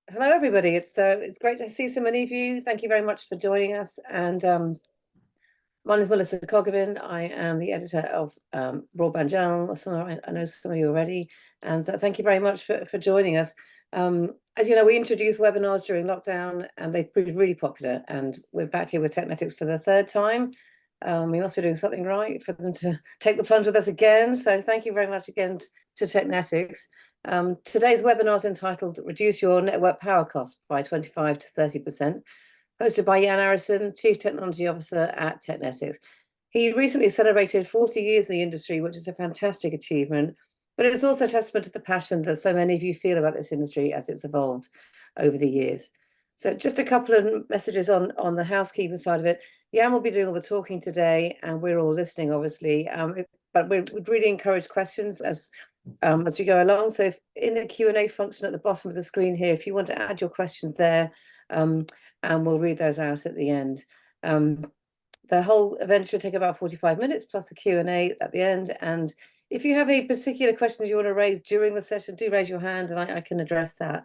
Hello, everybody. It's great to see so many of you. Thank you very much for joining us. And my name is Melissa Cogbin. I am the editor of Broadband Journal. I know some of you already, and so thank you very much for joining us. As you know, we introduced webinars during lockdown, and they've proved really popular. And we're back here with Technetix for the third time. We must be doing something right for them to take the plunge with us again. So thank you very much again to Technetix. Today's webinar is entitled Reduce Your Network Power Costs by 25 to 30%, hosted by Jan Arison, Chief Technology Officer at Technetix. He recently celebrated 40 years in the industry, which is a fantastic achievement, but it's also a testament to the passion that so many of you feel about this industry as it's evolved over the years. So just a couple of messages on the housekeeping side of it. Jan will be doing all the talking today, and we're all listening, obviously, but we'd really encourage questions as we go along. So if in the Q&A function at the bottom of the screen here, if you want to add your question there, and we'll read those out at the end. The whole event should take about 45 minutes plus the Q&A at the end. And if you have any particular questions you want to raise during the session, do raise your hand and I can address that.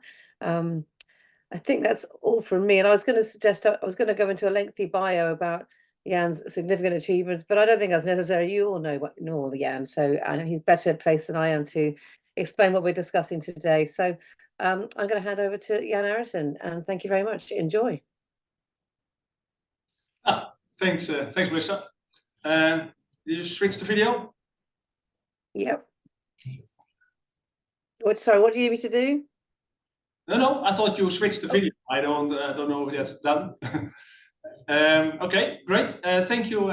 I think that's all from me. And I was going to suggest, I was going to go into a lengthy bio about Jan's significant achievements, but I don't think that's necessary. You all know Jan, so he's better placed than I am to explain what we're discussing today. So I'm going to hand over to Jan Arison, and thank you very much. Enjoy. Thanks, Melissa. Did you switch the video? Yep. Sorry, what do you need me to do? No, I thought you switched the video. I don't know if that's done. Okay, great. Thank you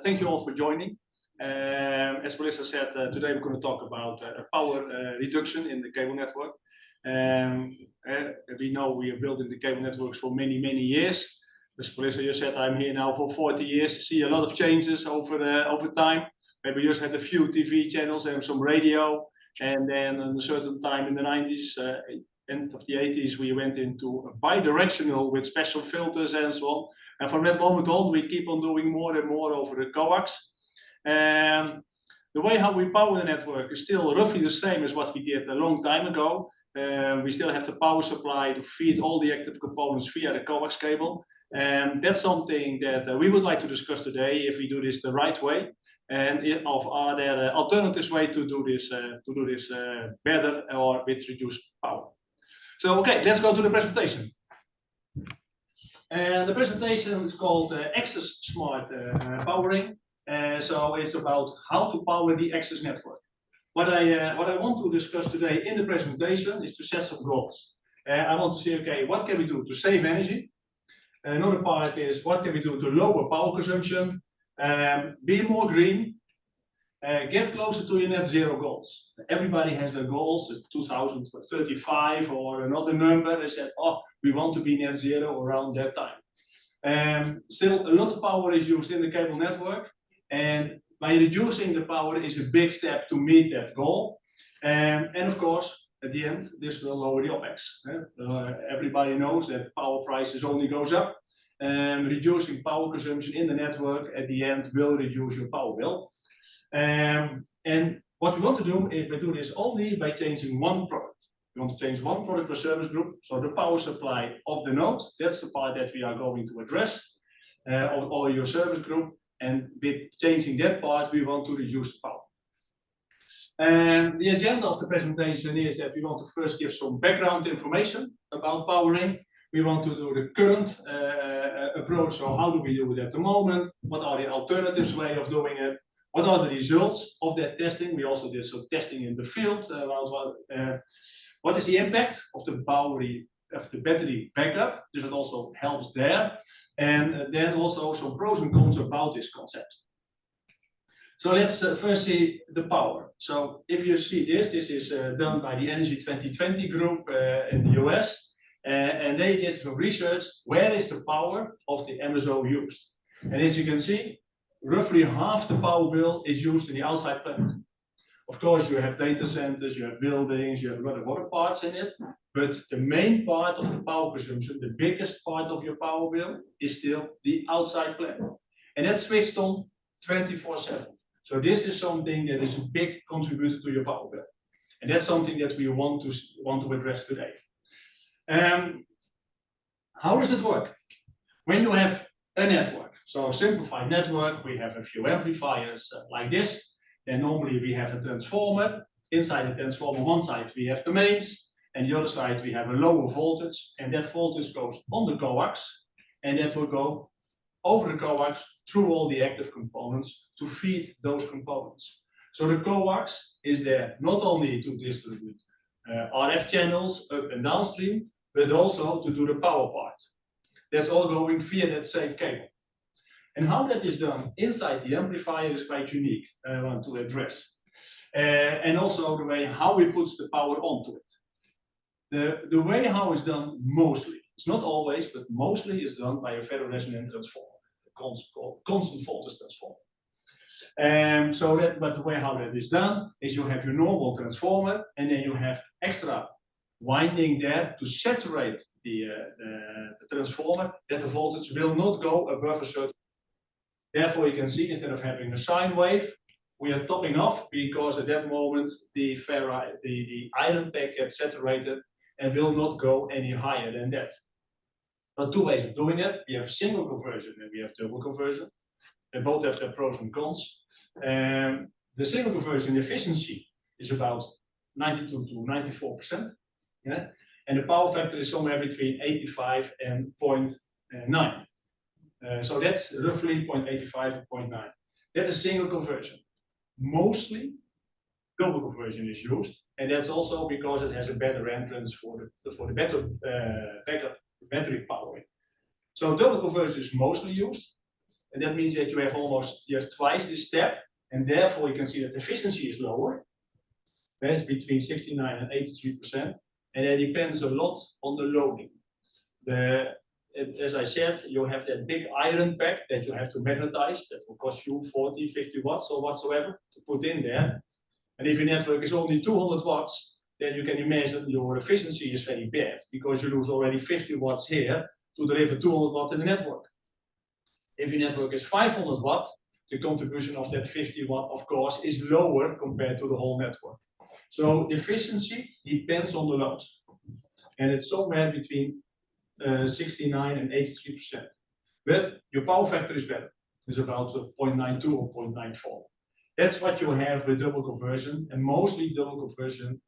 thank you all for joining. As Melissa said, today we're going to talk about power reduction in the cable network. We know we are building the cable networks for many years. As Melissa, you said, I'm here now for 40 years. See a lot of changes over time. Maybe you just had a few TV channels and some radio, and then at a certain time in the 90s, end of the 80s, we went into bi-directional with special filters and so on. And from that moment on, we keep on doing more and more over the COAX. The way how we power the network is still roughly the same as what we did a long time ago. We still have the power supply to feed all the active components via the COAX cable. And that's something that we would like to discuss today, if we do this the right way. And are there alternative ways to do this better or with reduced power? So, okay, let's go to the presentation. And the presentation is called Access Smart Powering. So it's about how to power the access network. What I want to discuss today in the presentation is to set some goals. I want to see, okay, what can we do to save energy? Another part is what can we do to lower power consumption, be more green, get closer to your net zero goals. Everybody has their goals, it's 2035 or another number. They said, oh, we want to be net zero around that time. Still, a lot of power is used in the cable network, and by reducing the power is a big step to meet that goal. And of course, at the end, this will lower the OPEX. Everybody knows that power prices only goes up, and reducing power consumption in the network at the end will reduce your power bill. And what we want to do is we do this only by changing one product. We want to change one product per service group. So the power supply of the node, that's the part that we are going to address of all your service group. And with changing that part, we want to reduce the power. And the agenda of the presentation is that we want to first give some background information about powering. We want to do the current approach. So how do we do it at the moment? What are the alternatives way of doing it? What are the results of that testing? We also did some testing in the field about what is the impact of the battery backup. This also helps there. And then also some pros and cons about this concept. So let's first see the power. So if you see this is done by the Energy 2020 group in the US. And they did some research, where is the power of the MSO used? And as you can see, roughly half the power bill is used in the outside plant. Of course, you have data centers, you have buildings, you have a lot of other parts in it. But the main part of the power consumption, the biggest part of your power bill, is still the outside plant. And that's switched on 24/7. So this is something that is a big contributor to your power bill. And that's something that we want to address today. How does it work? When you have a network, so a simplified network, we have a few amplifiers like this. Then normally we have a transformer. Inside the transformer, one side we have the mains, and the other side we have a lower voltage, and that voltage goes on the coax, and that will go over the coax through all the active components to feed those components. So the coax is there not only to distribute RF channels up and downstream, but also to do the power part. That's all going via that same cable. And how that is done inside the amplifier is quite unique, I want to address. And also the way how we put the power onto it. The way how it's done mostly, it's not always, but mostly is done by a ferroresonant transformer, a constant voltage transformer. But the way how that is done is you have your normal transformer, and then you have extra winding there to saturate the transformer, that the voltage will not go above a certain. Therefore, you can see instead of having a sine wave, we are topping off because at that moment the iron pack gets saturated and will not go any higher than that. There are two ways of doing it. We have single conversion and we have double conversion. They both have their pros and cons. The single conversion efficiency is about 92 to 94%. Yeah? And the power factor is somewhere between 85 and 0.9. So that's roughly 0.85 and 0.9. That is single conversion. Mostly double conversion is used, and that's also because it has a better entrance for the better backup battery powering. So double conversion is mostly used, and that means that you have twice this step, and therefore you can see that the efficiency is lower. That's between 69 and 83%, and that depends a lot on the loading. As I said, you have that big iron pack that you have to magnetize. That will cost you 40, 50 watts or whatsoever to put in there. And if your network is only 200 watts, then you can imagine your efficiency is very bad because you lose already 50 watts here to deliver 200 watts in the network. If your network is 500 watt, the contribution of that 50 watt, of course, is lower compared to the whole network. So efficiency depends on the load. And it's somewhere between 69 and 83%. But your power factor is better. It's about 0.92 or 0.94. That's what you have with double conversion, and mostly double conversion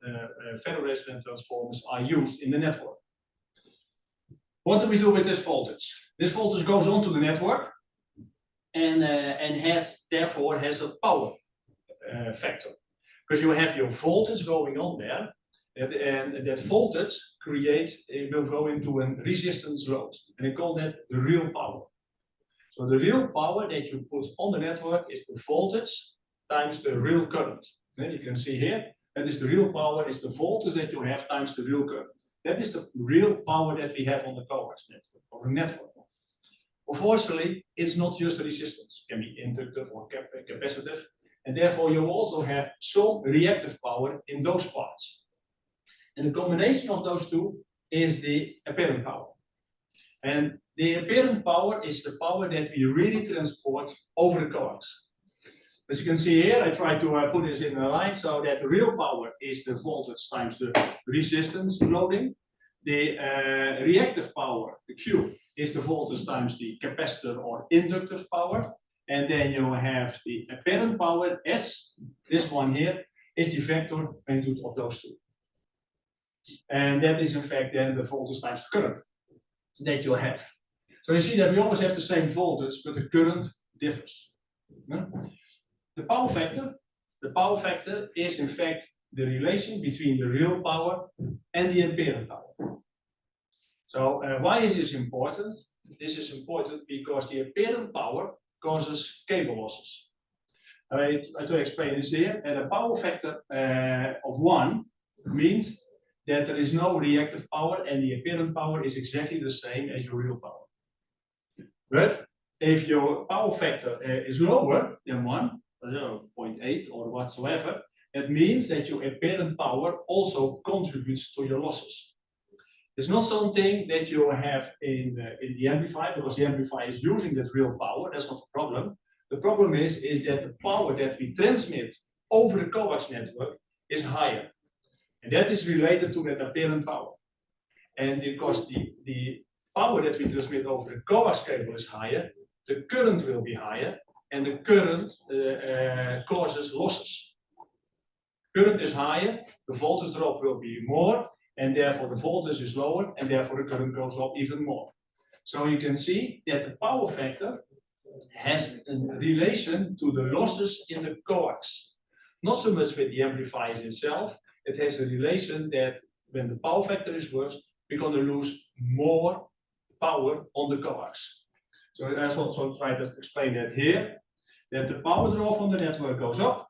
ferroresonant transformers are used in the network. What do we do with this voltage? This voltage goes onto the network and therefore has a power factor. Because you have your voltage going on there, and that voltage will go into a resistance load, and they call that the real power. So the real power that you put on the network is the voltage times the real current. Then you can see here, that is the real power, is the voltage that you have times the real current. That is the real power that we have on the coax network, or a network. Unfortunately, it's not just resistance. It can be inductive or capacitive, and therefore you also have some reactive power in those parts. And the combination of those two is the apparent power. And the apparent power is the power that we really transport over the coax. As you can see here, I try to put this in a line so that the real power is the voltage times the resistance loading. The reactive power, the Q, is the voltage times the capacitor or inductive power. And then you have the apparent power, S, this one here, is the vector magnitude of those two. And that is in fact then the voltage times the current that you have. So you see that we always have the same voltage, but the current differs. The power factor is in fact the relation between the real power and the apparent power. So why is this important? This is important because the apparent power causes cable losses. I try to explain this here. And a power factor of 1 means that there is no reactive power and the apparent power is exactly the same as your real power. But if your power factor is lower than 1, 0.8 or whatsoever, that means that your apparent power also contributes to your losses. It's not something that you have in the amplifier, because the amplifier is using that real power. That's not the problem. The problem is that the power that we transmit over the coax network is higher. And that is related to that apparent power. And because the power that we transmit over the coax cable is higher, the current will be higher, and the current causes losses. Current is higher, the voltage drop will be more, and therefore the voltage is lower, and therefore the current goes up even more. So you can see that the power factor has a relation to the losses in the coax. Not so much with the amplifiers itself, it has a relation that when the power factor is worse, we're going to lose more power on the coax. So I also try to explain that here, that the power draw from the network goes up.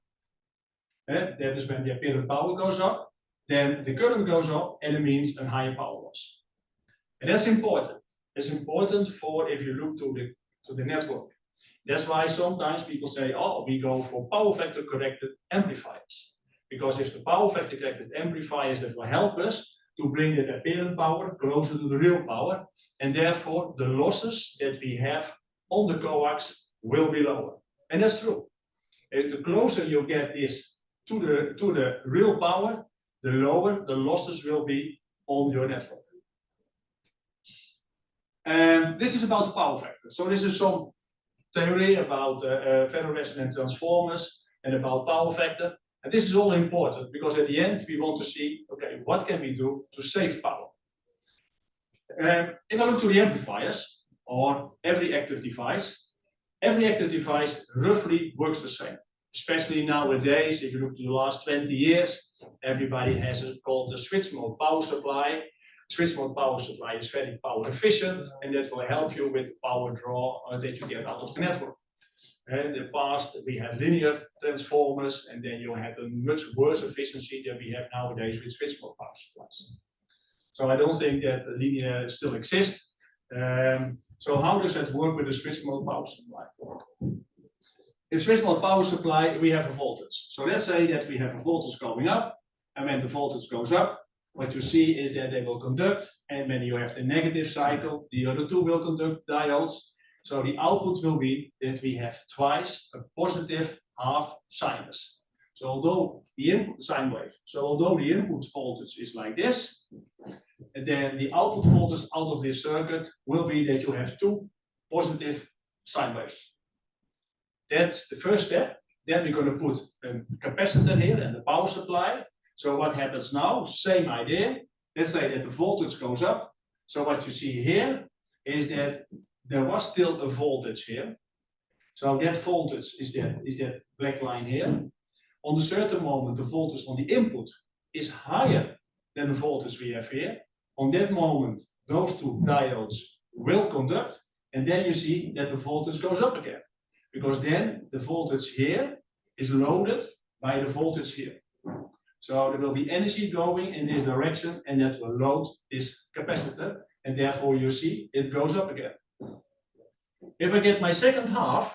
That is when the apparent power goes up, then the current goes up, and it means a higher power loss. And that's important. It's important for if you look to the network. That's why sometimes people say, oh, we go for power factor corrected amplifiers. Because if the power factor corrected amplifiers, that will help us to bring the apparent power closer to the real power, and therefore the losses that we have on the coax will be lower. And that's true. The closer you get this to the real power, the lower the losses will be on your network. This is about the power factor. So this is some theory about ferroresonant transformers and about power factor. And this is all important because at the end we want to see, okay, what can we do to save power? If I look to the amplifiers or every active device roughly works the same. Especially nowadays, if you look to the last 20 years, everybody has called the switch mode power supply. Switch mode power supply is very power efficient, and that will help you with the power draw that you get out of the network. In the past, we had linear transformers, and then you had a much worse efficiency than we have nowadays with switch mode power supplies. So I don't think that linear still exists. So how does that work with the switch mode power supply? In switch mode power supply, we have a voltage. So let's say that we have a voltage going up, and when the voltage goes up, what you see is that they will conduct, and when you have the negative cycle, the other two will conduct diodes. So the output will be that we have twice a positive half sinus. So although the input sine wave, so although the input voltage is like this, and then the output voltage out of this circuit will be that you have two positive sine waves. That's the first step. Then we're going to put a capacitor here and the power supply. So what happens now? Same idea. Let's say that the voltage goes up. So what you see here is that there was still a voltage here. So that voltage is that black line here. On a certain moment, the voltage on the input is higher than the voltage we have here. On that moment, those two diodes will conduct, and then you see that the voltage goes up again. Because then the voltage here is loaded by the voltage here. So there will be energy going in this direction, and that will load this capacitor, and therefore you see it goes up again. If I get my second half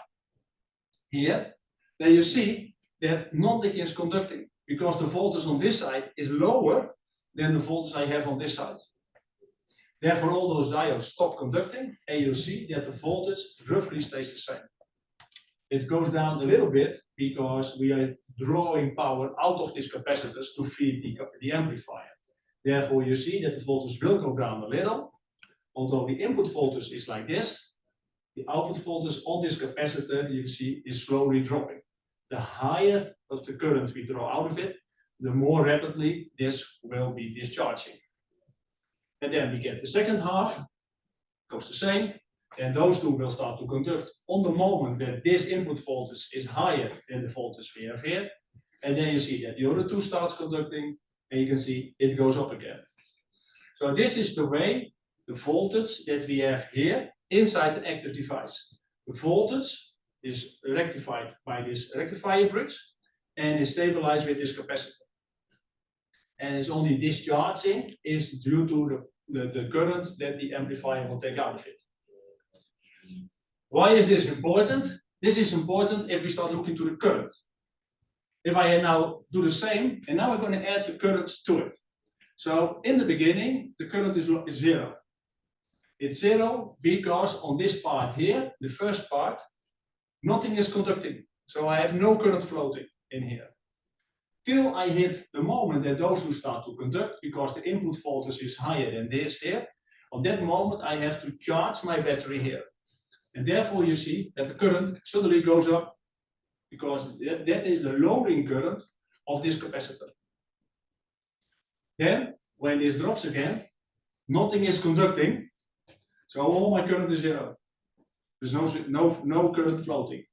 here, then you see that nothing is conducting because the voltage on this side is lower than the voltage I have on this side. Therefore, all those diodes stop conducting, and you see that the voltage roughly stays the same. It goes down a little bit because we are drawing power out of these capacitors to feed the amplifier. Therefore, you see that the voltage will go down a little. Although the input voltage is like this, the output voltage on this capacitor, you see, is slowly dropping. The higher of the current we draw out of it, the more rapidly this will be discharging. And then we get the second half, goes the same. And those two will start to conduct on the moment that this input voltage is higher than the voltage we have here. And then you see that the other two starts conducting, and you can see it goes up again. So this is the way the voltage that we have here inside the active device. The voltage is rectified by this rectifier bridge and is stabilized with this capacitor. And it's only discharging is due to the current that the amplifier will take out of it. Why is this important? This is important if we start looking to the current. If I now do the same, and now we're going to add the current to it. So in the beginning, the current is zero. It's zero because on this part here, the first part, nothing is conducting. So I have no current floating in here. till I hit the moment that those two start to conduct, because the input voltage is higher than this here. On that moment, I have to charge my battery here. And therefore, you see that the current suddenly goes up, because that is the loading current of this capacitor. Then, when this drops again, nothing is conducting, so all my current is zero. There's no current floating.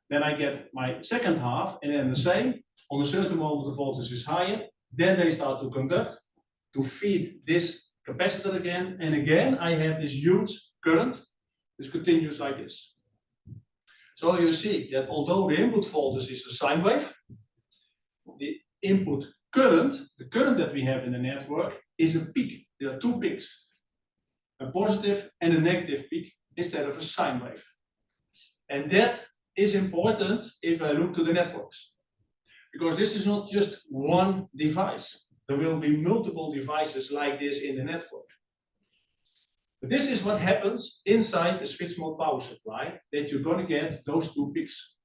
Then I get my second half, and then the same. On a certain moment, the voltage is higher. Then they start to conduct to feed this capacitor again. And again, I have this huge current. This continues like this. So you see that although the input voltage is a sine wave, the input current, the current that we have in the network, is a peak. There are two peaks, a positive and a negative peak instead of a sine wave. And that is important if I look to the networks, because this is not just one device. There will be multiple devices like this in the network. But this is what happens inside the switch mode power supply, that you're going to get those two peaks.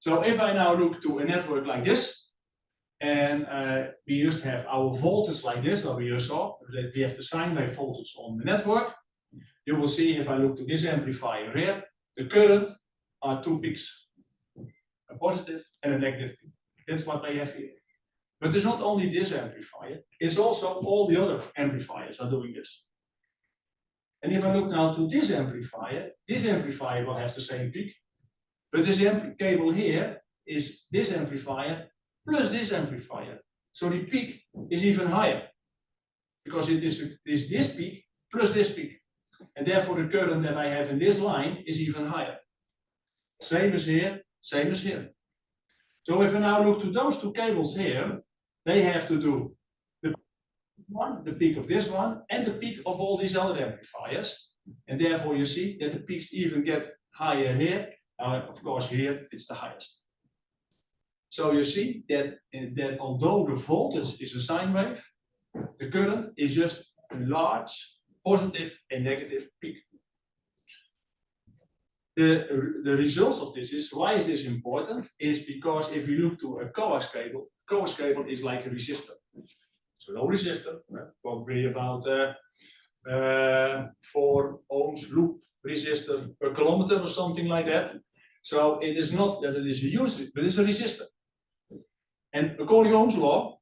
So if I now look to a network like this, and we just have our voltage like this, or we just saw that we have the sine wave voltage on the network, you will see if I look to this amplifier here, the current are two peaks, a positive and a negative peak. That's what I have here. But it's not only this amplifier, it's also all the other amplifiers are doing this. And if I look now to this amplifier will have the same peak. But this cable here is this amplifier plus this amplifier. So the peak is even higher, because it is this peak plus this peak. And therefore the current that I have in this line is even higher. Same as here, same as here. So if I now look to those two cables here, they have to do the peak of this one and the peak of all these other amplifiers. And therefore you see that the peaks even get higher here. Of course here it's the highest. So you see that although the voltage is a sine wave, the current is just a large positive and negative peak. The results of this is, why is this important? Is because if you look to a coax cable is like a resistor. So low resistor, probably about 4 ohms loop resistor per kilometer or something like that. So it is not that it is a huge, but it's a resistor. And according to Ohm's law,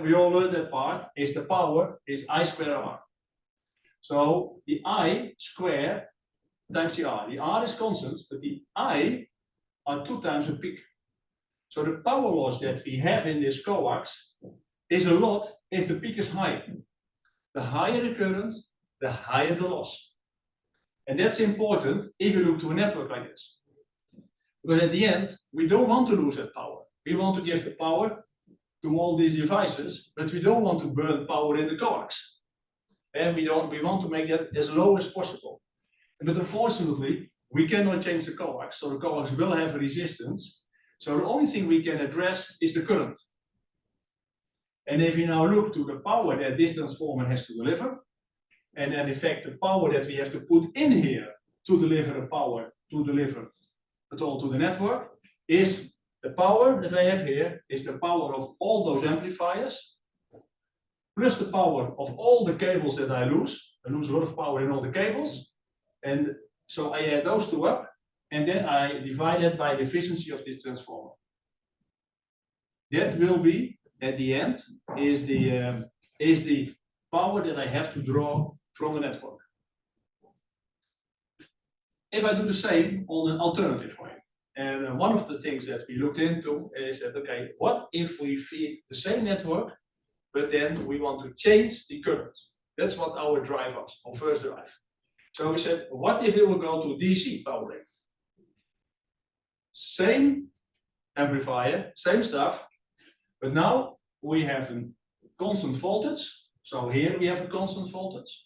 we all learned that part, is the power is I square R. So the I square times the R. The R is constant, but the I are 2 times a peak. So the power loss that we have in this coax is a lot if the peak is higher. The higher the current, the higher the loss. And that's important if you look to a network like this. Because at the end, we don't want to lose that power. We want to give the power to all these devices, but we don't want to burn power in the coax. And we want to make that as low as possible. But unfortunately, we cannot change the coax, so the coax will have a resistance. So the only thing we can address is the current. And if you now look to the power that this transformer has to deliver, and then in fact the power that we have to put in here to deliver the power, to deliver it all to the network, is the power that I have here is the power of all those amplifiers, plus the power of all the cables that I lose. I lose a lot of power in all the cables. And so I add those two up, and then I divide it by the efficiency of this transformer. That will be, at the end, is the power that I have to draw from the network. If I do the same on an alternative way, and one of the things that we looked into is that, okay, what if we feed the same network, but then we want to change the current? That's what our drive was, our first drive. So we said, what if it will go to DC powering? Same amplifier, same stuff, but now we have a constant voltage. So here we have a constant voltage.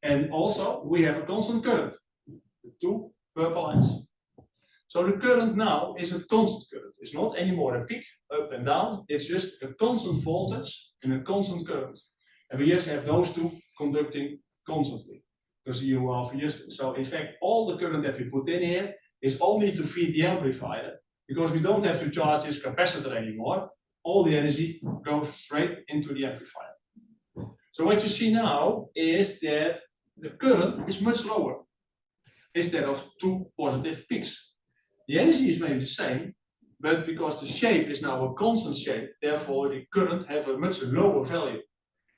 And also we have a constant current. The 2 purple lines. So the current now is a constant current. It's not anymore a peak up and down. It's just a constant voltage and a constant current. And we just have those two conducting constantly. Because so in fact, all the current that we put in here is only to feed the amplifier, because we don't have to charge this capacitor anymore. All the energy goes straight into the amplifier. So what you see now is that the current is much lower instead of two positive peaks. The energy is maybe the same, but because the shape is now a constant shape, therefore the current have a much lower value.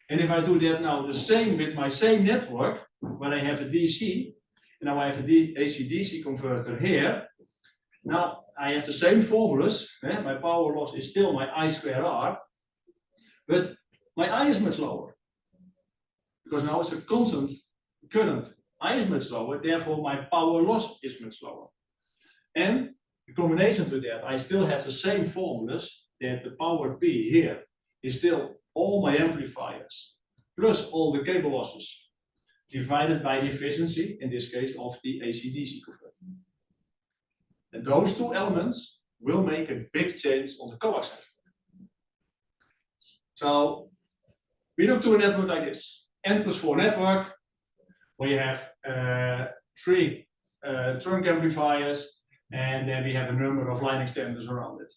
And if I do that now the same with my same network, where I have a DC, and now I have a AC-DC converter here, now I have the same formulas. My power loss is still my I square R, but my I is much lower. Because now it's a constant current. I is much lower, therefore my power loss is much lower. And in combination to that, I still have the same formulas, that the power P here is still all my amplifiers, plus all the cable losses, divided by the efficiency, in this case, of the AC-DC converter. And those two elements will make a big change on the COAX network. So we look to a network like this. N+4 network, where you have 3 trunk amplifiers, and then we have a number of line extenders around it.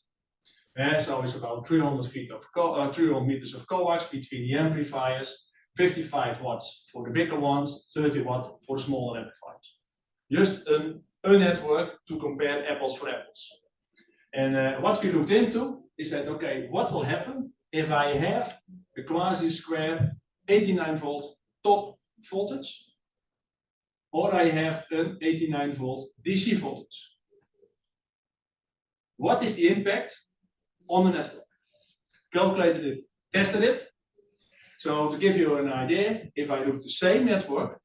So it's about 300 meters of coax between the amplifiers, 55 watts for the bigger ones, 30 watts for the smaller amplifiers. Just a network to compare apples for apples. And what we looked into is that, okay, what will happen if I have a quasi-square 89 volt top voltage, or I have an 89 volt DC voltage? What is the impact on the network? Calculated it, tested it. So to give you an idea, if I look the same network,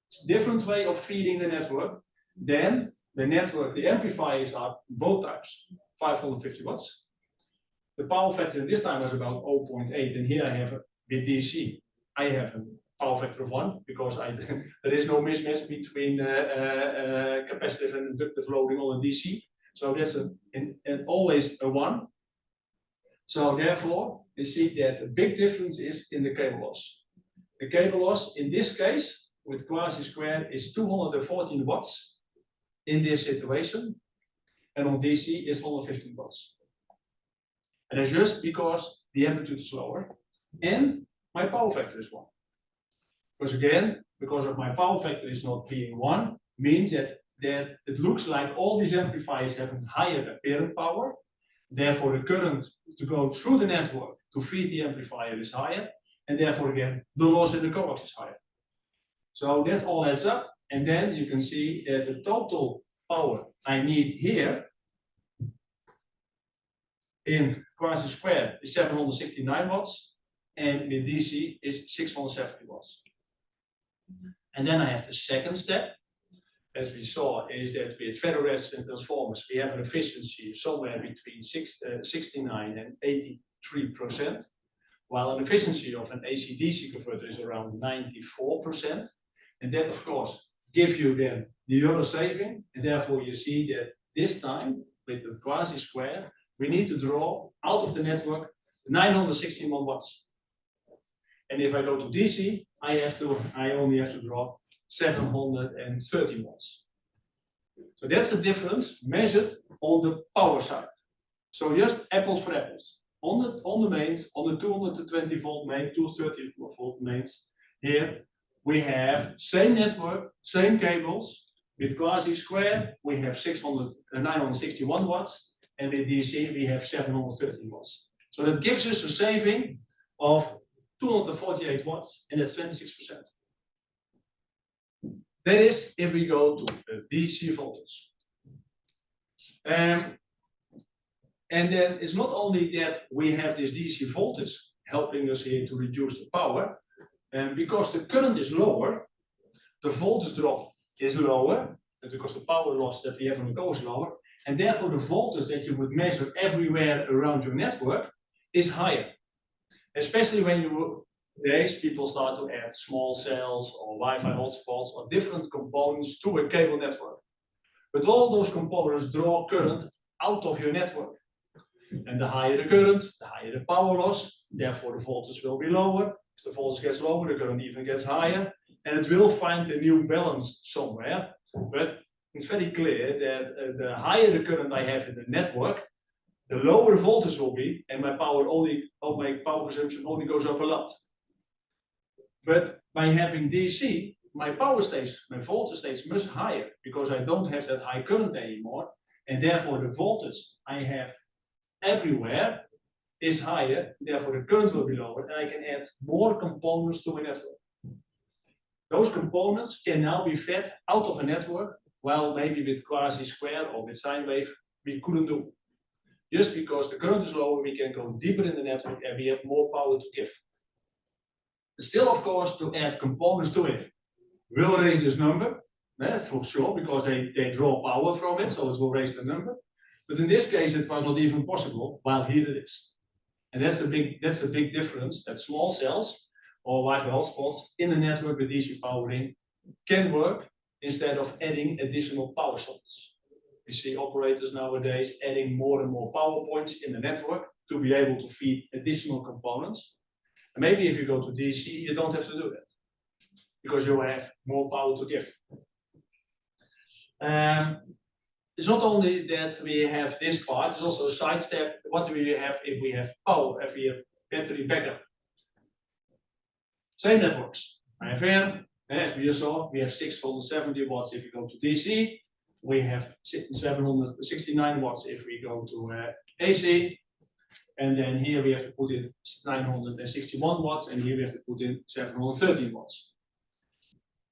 it's a different way of feeding the network, then the network, the amplifiers are both times 550 watts. The power factor in this time was about 0.8, and here I have with DC, I have a power factor of 1 because there is no mismatch between capacitive and inductive loading on a DC. So that's always a 1. So therefore, you see that the big difference is in the cable loss. The cable loss in this case with quasi-square is 214 watts in this situation, and on DC is 115 watts. And that's just because the amplitude is lower and my power factor is 1. Because again, because of my power factor is not being 1, means that it looks like all these amplifiers have a higher apparent power. Therefore, the current to go through the network to feed the amplifier is higher, and therefore again, the loss in the coax is higher. So that all adds up, and then you can see that the total power I need here in quasi-square is 769 watts, and with DC is 670 watts. And then I have the second step, as we saw, is that with ferroresistant transformers, we have an efficiency somewhere between 69 and 83%, while an efficiency of an AC-DC converter is around 94%. And that, of course, gives you then the other saving, and therefore you see that this time, with the quasi-square, we need to draw out of the network 961 watts. And if I go to DC, I only have to draw 730 watts. So that's the difference measured on the power side. So just apples for apples. On the mains, on the 220 volt main, 230 volt mains, here we have same network, same cables. With quasi-square, we have 961 watts, and with DC, we have 730 watts. So that gives us a saving of 248 watts, and that's 26%. That is if we go to DC voltage. And then it's not only that we have this DC voltage helping us here to reduce the power, and because the current is lower, the voltage drop is lower, and because the power loss that we have on the go is lower, and therefore the voltage that you would measure everywhere around your network is higher. Especially when nowadays people start to add small cells or Wi-Fi hotspots or different components to a cable network. But all those components draw current out of your network. And the higher the current, the higher the power loss, therefore the voltage will be lower. If the voltage gets lower, the current even gets higher, and it will find a new balance somewhere. But it's very clear that the higher the current I have in the network, the lower voltage will be, and my power consumption only goes up a lot. But by having DC, my voltage stays much higher because I don't have that high current anymore, and therefore the voltage I have everywhere is higher, therefore the current will be lower, and I can add more components to my network. Those components can now be fed out of a network, while maybe with quasi-square or with sine wave we couldn't do. Just because the current is lower, we can go deeper in the network and we have more power to give. Still, of course, to add components to it will raise this number, for sure, because they draw power from it, so it will raise the number. But in this case, it was not even possible, while here it is. And that's a big difference, that small cells or Wi-Fi hotspots in the network with DC powering can work instead of adding additional power sockets. We see operators nowadays adding more and more power points in the network to be able to feed additional components. And maybe if you go to DC, you don't have to do that because you have more power to give. It's not only that we have this part, it's also a side step. What do we have if we have power, if we have battery backup? Same networks. I have here, as we just saw, we have 670 watts if you go to DC. We have 769 watts if we go to AC. And then here we have to put in 961 watts, and here we have to put in 713 watts.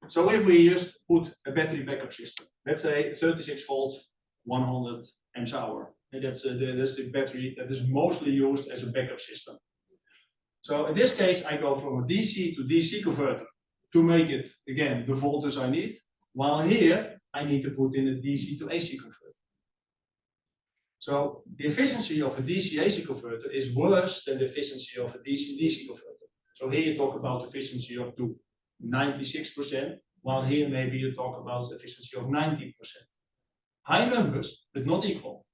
So if we just put a battery backup system, let's say 36 volts, 100 amps hour, and that's the battery that is mostly used as a backup system. So in this case, I go from a DC to DC converter to make it, again, the voltage I need, while here I need to put in a DC to AC converter. So the efficiency of a DC-AC converter is worse than the efficiency of a DC-DC converter. So here you talk about efficiency up to 96%, while here maybe you talk about efficiency of 90%. High numbers, but not equal.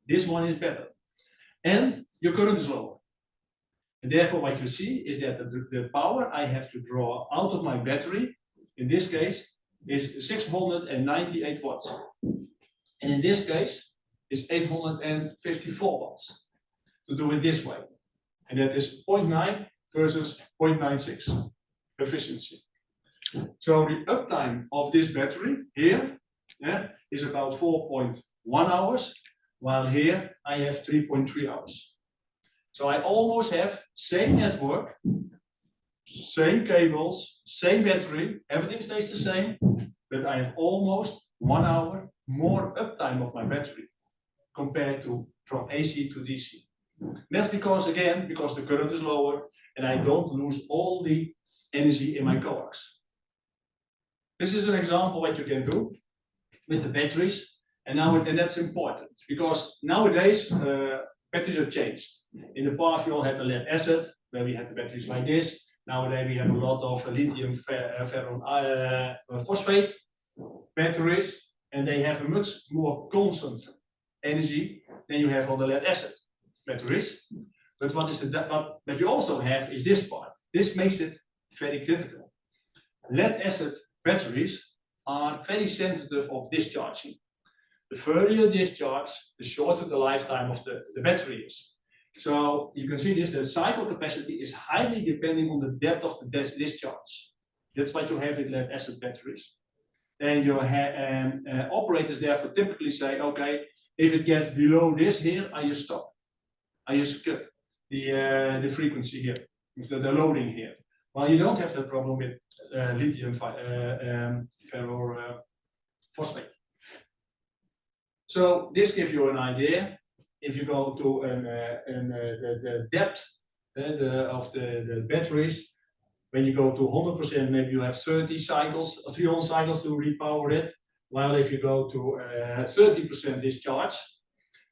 This one is better. And your current is lower. And therefore what you see is that the power I have to draw out of my battery, in this case, is 698 watts. And in this case, is 854 watts to do it this way. And that is 0.9 versus 0.96 efficiency. So the uptime of this battery here is about 4.1 hours, while here I have 3.3 hours. So I almost have same network, same cables, same battery, everything stays the same, but I have almost 1 hour more uptime of my battery compared to from AC to DC. That's because, again, because the current is lower and I don't lose all the energy in my coax. This is an example what you can do with the batteries, and that's important because nowadays batteries have changed. In the past we all had the lead acid, where we had the batteries like this. Nowadays we have a lot of lithium ferron phosphate batteries, and they have a much more constant energy than you have on the lead acid batteries. But what you also have is this part. This makes it very critical. Lead acid batteries are very sensitive of discharging. The further you discharge, the shorter the lifetime of the battery is. So you can see this, the cycle capacity is highly depending on the depth of the discharge. That's what you have with lead acid batteries. And your operators therefore typically say, okay, if it gets below this here, I just stop. I just cut the frequency here, the loading here. Well, you don't have that problem with lithium ferro phosphate. So this gives you an idea. If you go to the depth of the batteries, when you go to 100%, maybe you have 30 cycles or 300 cycles to repower it. While if you go to 30% discharge,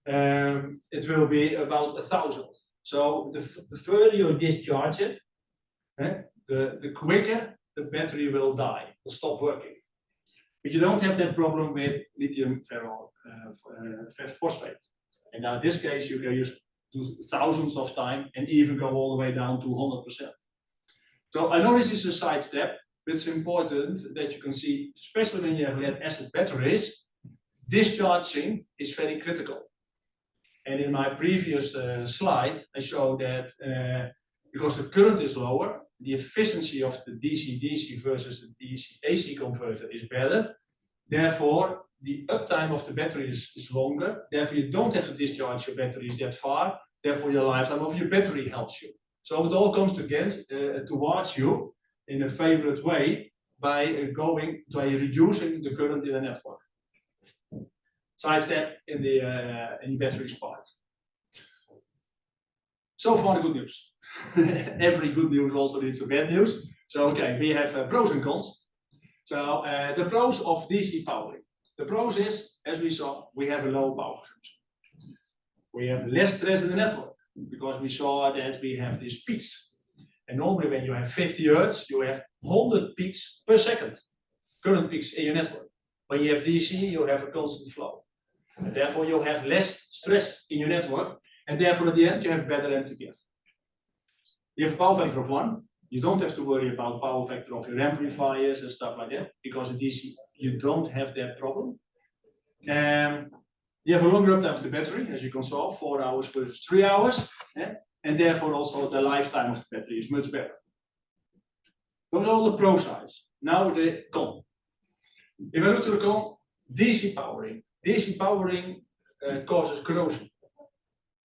it will be about 1,000. So the further you discharge it, the quicker the battery will die, will stop working. But you don't have that problem with lithium ferro phosphate. And now in this case, you can use thousands of time and even go all the way down to 100%. So I know this is a side step, but it's important that you can see, especially when you have lead acid batteries, discharging is very critical. And in my previous slide, I showed that because the current is lower, the efficiency of the DC-DC versus the DC-AC converter is better. Therefore, the uptime of the battery is longer. Therefore, you don't have to discharge your batteries that far. Therefore, your lifetime of your battery helps you. So it all comes towards you in a favorite way by reducing the current in the network. Sidestep in the batteries part. So far, the good news. Every good news also needs some bad news. So okay, we have pros and cons. So the pros of DC powering. The pros is, as we saw, we have a low power consumption. We have less stress in the network because we saw that we have these peaks. And normally when you have 50 Hertz, you have 100 peaks per second, current peaks in your network. When you have DC, you have a constant flow. And therefore you have less stress in your network. And therefore at the end, you have better MTBF. You have a power factor of 1. You don't have to worry about power factor of your amplifiers and stuff like that, because in DC, you don't have that problem. You have a longer uptime of the battery, as you can see, 4 hours versus 3 hours. And therefore also the lifetime of the battery is much better. Those are all the pro sides. Now the con. If I look to the con, DC powering. DC powering causes corrosion.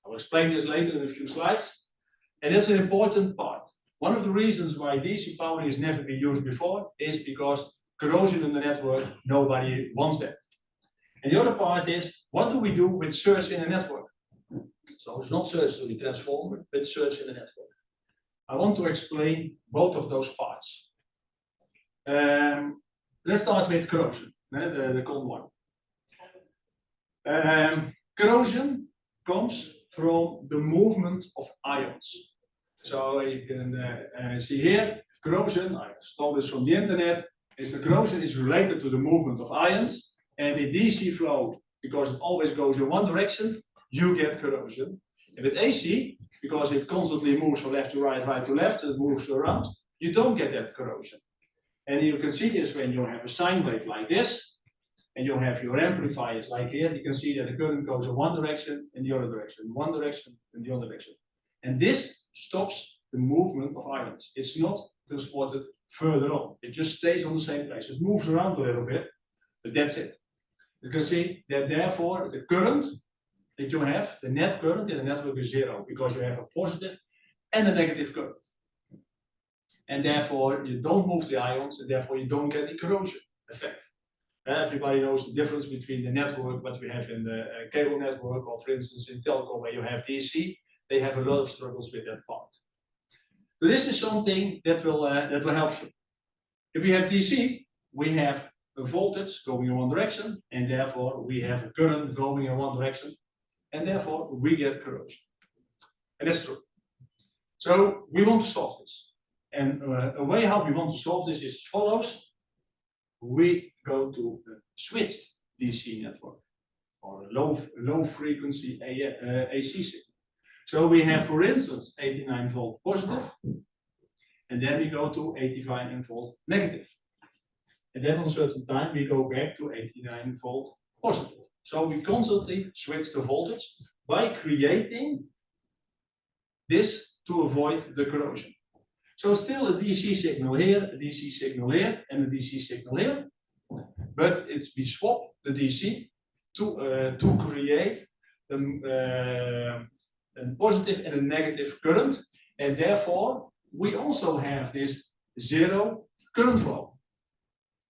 I'll explain this later in a few slides. And that's an important part. One of the reasons why DC powering has never been used before is because corrosion in the network, nobody wants that. And the other part is, what do we do with surge in the network? So it's not surge to the transformer, but surge in the network. I want to explain both of those parts. Let's start with corrosion, the con one. Corrosion comes from the movement of ions. So you can see here, corrosion, I stole this from the internet, is the corrosion is related to the movement of ions. And with DC flow, because it always goes in one direction, you get corrosion. And with AC, because it constantly moves from left to right, right to left, it moves around, you don't get that corrosion. And you can see this when you have a sine wave like this, and you have your amplifiers like here, you can see that the current goes in one direction and the other direction, one direction and the other direction. And this stops the movement of ions. It's not transported further on. It just stays on the same place. It moves around a little bit, but that's it. You can see that therefore the current that you have, the net current in the network is 0, because you have a positive and a negative current. And therefore you don't move the ions, and therefore you don't get the corrosion effect. Everybody knows the difference between the network, what we have in the cable network, or for instance in telco where you have DC, they have a lot of struggles with that part. So this is something that will help you. If we have DC, we have a voltage going in one direction, and therefore we have a current going in one direction, and therefore we get corrosion. And that's true. So we want to solve this. And a way how we want to solve this is as follows. We go to a switched DC network, or a low frequency AC signal. So we have, for instance, 89 volt positive, and then we go to 85 volt negative. And then on a certain time, we go back to 89 volt positive. So we constantly switch the voltage by creating this to avoid the corrosion. So still a DC signal here, a DC signal here, and a DC signal here. But we swap the DC to create a positive and a negative current. And therefore, we also have this 0 current flow.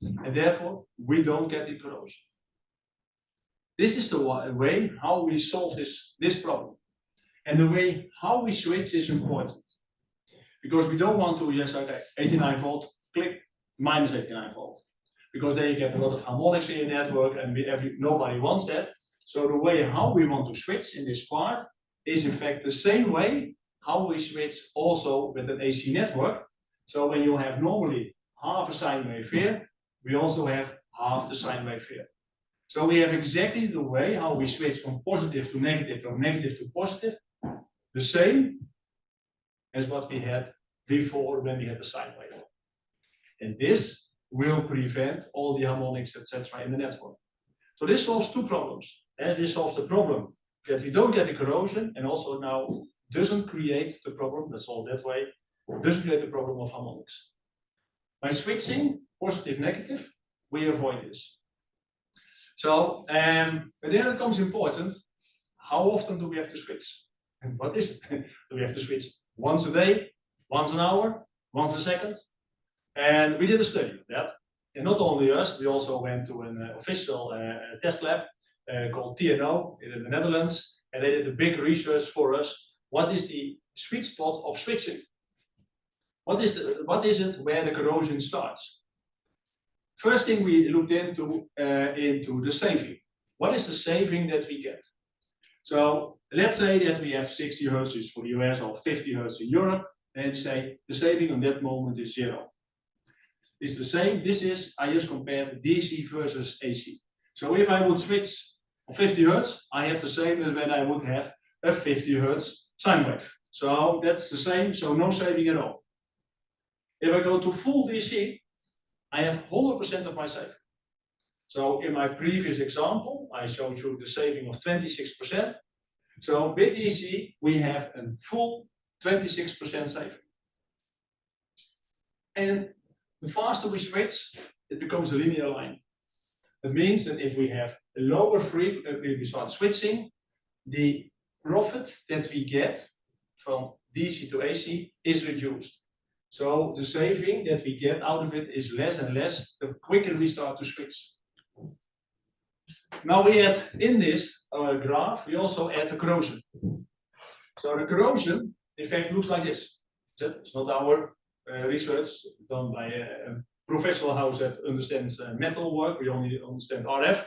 And therefore, we don't get the corrosion. This is the way how we solve this problem. And the way how we switch is important. Because we don't want to, yes, okay, 89 volt, click, minus 89 volt. Because then you get a lot of harmonics in your network, and nobody wants that. So the way how we want to switch in this part is in fact the same way how we switch also with an AC network. So when you have normally half a sine wave here, we also have half the sine wave here. So we have exactly the way how we switch from positive to negative, from negative to positive, the same as what we had before when we had the sine wave. And this will prevent all the harmonics, etc. in the network. So this solves two problems. And this solves the problem that we don't get the corrosion, and also now doesn't create the problem, let's solve that way, doesn't create the problem of harmonics. By switching positive, negative, we avoid this. So, but then it becomes important, how often do we have to switch? And what is it? Do we have to switch once a day, once an hour, once a second? And we did a study of that. And not only us, we also went to an official test lab called TNO in the Netherlands. And they did a big research for us. What is the sweet spot of switching? What is it where the corrosion starts? First thing we looked into the saving. What is the saving that we get? So let's say that we have 60 hertz for the US or 50 hertz in Europe, and say the saving on that moment is 0. It's the same. This is, I just compared DC versus AC. So if I would switch on 50 hertz, I have the same as when I would have a 50 hertz sine wave. So that's the same, so no saving at all. If I go to full DC, I have 100% of my saving. So in my previous example, I showed you the saving of 26%. So with DC, we have a full 26% saving. And the faster we switch, it becomes a linear line. It means that if we have a lower frequency, we start switching, the profit that we get from DC to AC is reduced. So the saving that we get out of it is less and less the quicker we start to switch. Now we add in this graph, we also add the corrosion. So the corrosion, in fact, looks like this. It's not our research done by a professional house that understands metal work. We only understand RF.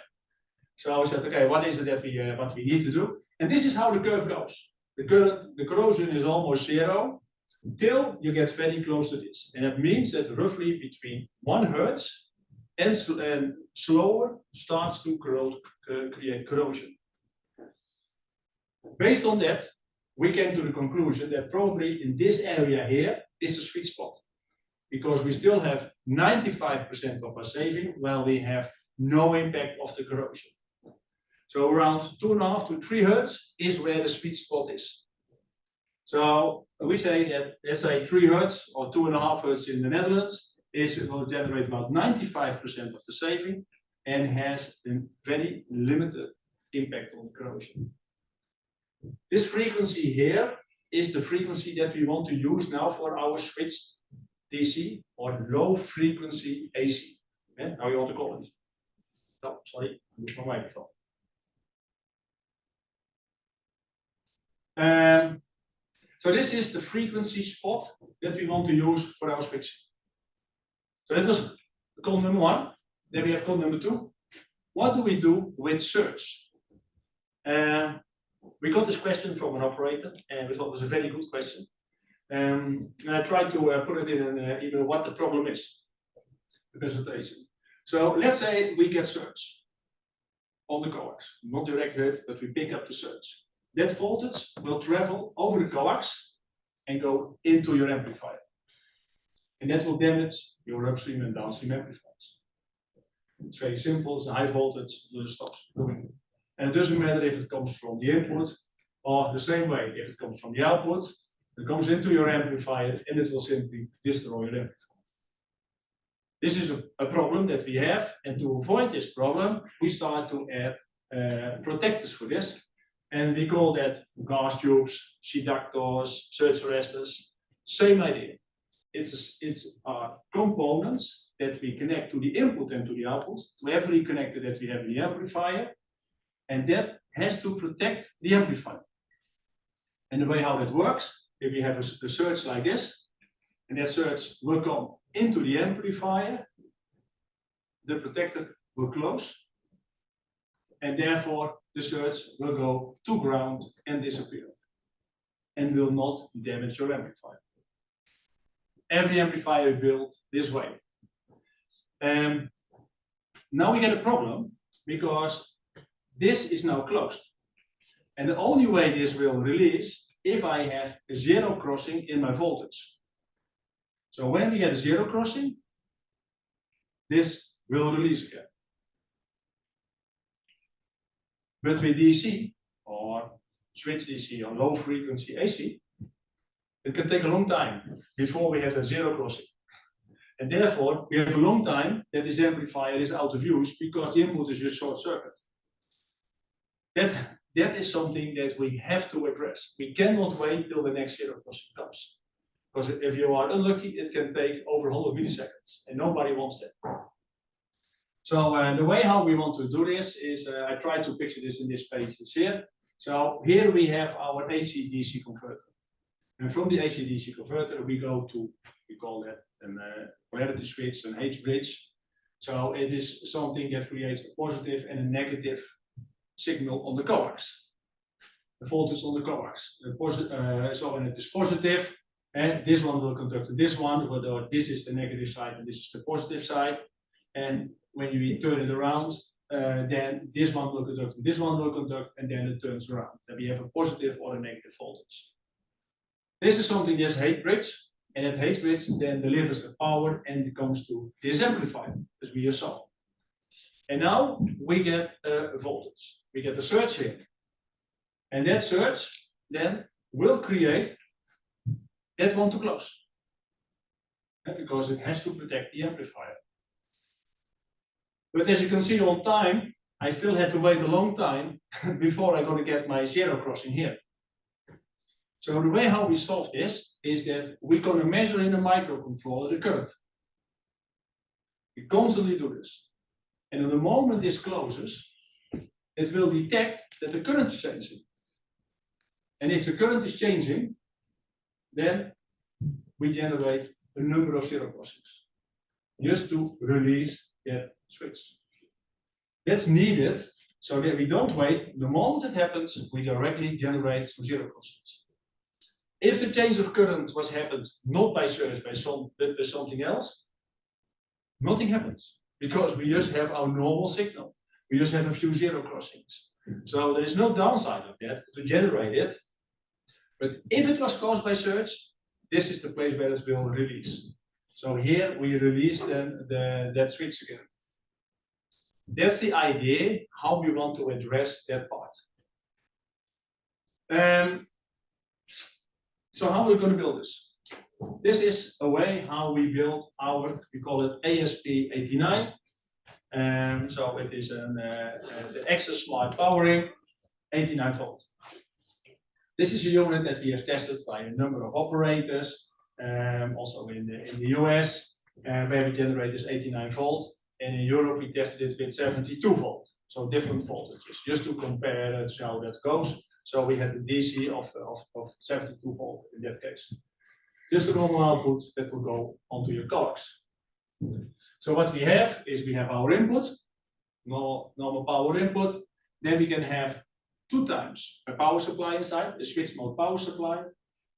So I said, okay, what is it that what we need to do? And this is how the curve goes. The corrosion is almost 0 until you get very close to this. And that means that roughly between 1 hertz and slower starts to create corrosion. Based on that, we came to the conclusion that probably in this area here is the sweet spot, because we still have 95% of our saving while we have no impact of the corrosion. So around 2.5 to 3 hertz is where the sweet spot is. So we say that, let's say 3 hertz or 2.5 hertz in the Netherlands will generate about 95% of the saving and has a very limited impact on corrosion. This frequency here is the frequency that we want to use now for our switched DC or low frequency AC. Yeah, how you want to call it. Oh, sorry, I moved my microphone. So this is the frequency spot that we want to use for our switch. So that was column number 1. Then we have column number 2. What do we do with surge? We got this question from an operator, and we thought it was a very good question. And I tried to put it in an email what the problem is, the presentation. So let's say we get surge on the COAX, not direct hit, but we pick up the surge. That voltage will travel over the COAX and go into your amplifier. And that will damage your upstream and downstream amplifiers. It's very simple, it's a high voltage, it stops doing. And it doesn't matter if it comes from the input or the same way, if it comes from the output, it comes into your amplifier and it will simply destroy your amplifier. This is a problem that we have, and to avoid this problem, we start to add protectors for this. And we call that gas tubes, seductors, surge arresters, same idea. It's components that we connect to the input and to the output, to every connector that we have in the amplifier, and that has to protect the amplifier. And the way how that works, if we have a surge like this, and that surge will come into the amplifier, the protector will close, and therefore the surge will go to ground and disappear, and will not damage your amplifier. Every amplifier is built this way. Now we get a problem because this is now closed. And the only way this will release if I have a 0 crossing in my voltage. So when we get a 0 crossing, this will release again. But with DC or switch DC or low frequency AC, it can take a long time before we have that zero crossing. And therefore, we have a long time that this amplifier is out of use because the input is just short circuit. That is something that we have to address. We cannot wait till the next zero crossing comes. Because if you are unlucky, it can take over 100 milliseconds, and nobody wants that. So the way how we want to do this is, I try to picture this in this page here. So here we have our AC-DC converter. And from the AC-DC converter, we go to, we call that a polarity switch, an H-bridge. So it is something that creates a positive and a negative signal on the coax. The voltage on the coax. So when it is positive, and this one will conduct to this one, whether this is the negative side and this is the positive side. And when you turn it around, then this one will conduct, this one will conduct, and then it turns around. Then we have a positive or a negative voltage. This is something that's H-bridge, and that H-bridge then delivers the power and it comes to this amplifier, as we just saw. And now we get a voltage. We get a surge here. And that surge then will create that one to close. Because it has to protect the amplifier. But as you can see on time, I still had to wait a long time before I'm going to get my zero crossing here. So the way how we solve this is that we're going to measure in a microcontroller the current. We constantly do this. And at the moment this closes, it will detect that the current is changing. And if the current is changing, then we generate a number of zero crossings just to release that switch. That's needed so that we don't wait. The moment it happens, we directly generate some zero crossings. If the change of current was happened not by surge, but by something else, nothing happens because we just have our normal signal. We just have a few zero crossings. So there is no downside of that to generate it. But if it was caused by surge, this is the place where it will release. So here we release then that switch again. That's the idea how we want to address that part. So how are we going to build this? This is a way how we build our, we call it ASP89. So it is the access smart powering 89 volt. This is a unit that we have tested by a number of operators, also in the US, where we generate this 89 volt. And in Europe, we tested it with 72 volt. So different voltages, just to compare how that goes. So we had the DC of 72 volt in that case. Just a normal output that will go onto your COAX. So what we have is we have our input, normal power input. Then we can have 2 times a power supply inside, the switch mode power supply,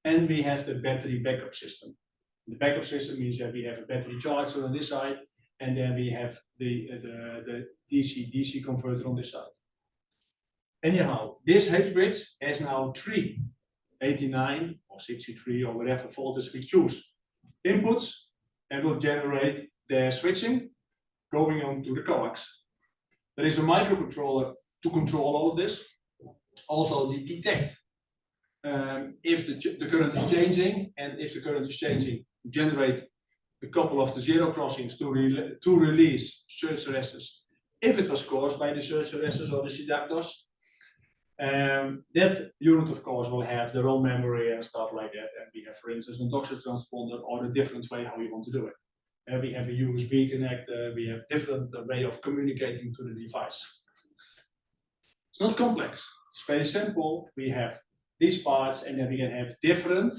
and we have the battery backup system. The backup system means that we have a battery charger on this side, and then we have the DC-DC converter on this side. Anyhow, this H-bridge has now 3 89 or 63 or whatever voltage we choose inputs, and will generate the switching going on to the coax. There is a microcontroller to control all of this. Also detect if the current is changing, and if the current is changing, generate a couple of the zero crossings to release surge arresters if it was caused by the surge arresters or the seductors. That unit, of course, will have their own memory and stuff like that. And we have, for instance, a Doxer transponder or a different way how we want to do it. And we have a USB connector. We have different way of communicating to the device. It's not complex. It's very simple. We have these parts, and then we can have different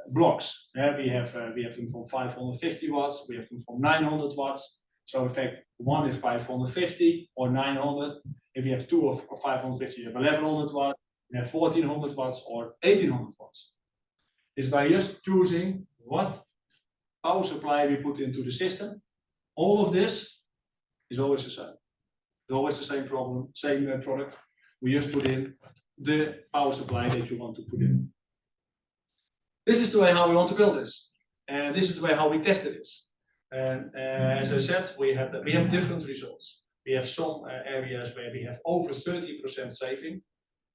blocks. We have them from 550 watts. We have them from 900 watts. So in fact, one is 550 or 900. If you have 2 of 550, you have 1100 watts. You have 1400 watts or 1800 watts. It's by just choosing what power supply we put into the system. All of this is always the same. It's always the same problem, same product. We just put in the power supply that you want to put in. This is the way how we want to build this, and this is the way how we tested this. And as I said, we have different results. We have some areas where we have over 30% saving.